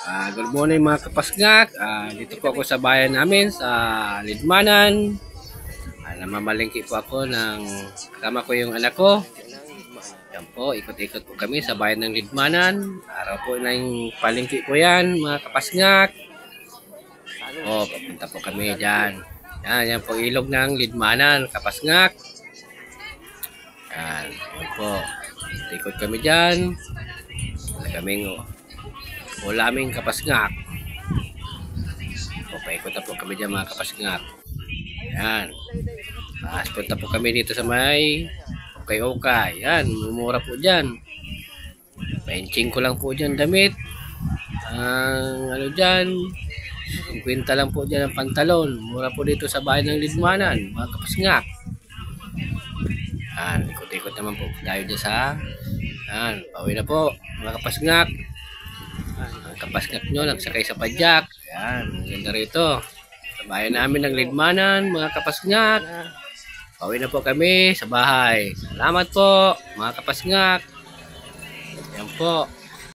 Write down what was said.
Good morning mga kapasngak. Dito po ako sa bayan namin sa Lidmanan. Namamalingki po ako ng kasama ko yung anak ko. Yan po, ikot-ikot po kami sa bayan ng Lidmanan. Araw po na yung palingki po yan mga kapasngak. Papunta po kami dyan. Yan po ilog ng Lidmanan, kapasngak. Yan po. Ikot kami dyan. Kaming ulaming kapasngak. Paikot na po kami dyan mga kapasngak. Yan. Punta po kami dito sa may okay. Yan, mumura po dyan. Benching ko lang po dyan damit. Ano dyan, 50 lang po dyan ang pantalon. Mura po dito sa bahay ng Lidmanan mga kapasngak. Yan, ikot-ikot naman po tayo dyan sa pauwi na po mga kapasngak. Ang kapasngak nyo nagsakay sa padyak. Yan, ganda rito sa bayan namin ng Lidmanan mga kapasngak. Pauwi na po kami sa bahay. Salamat po mga kapasngak. Yan po.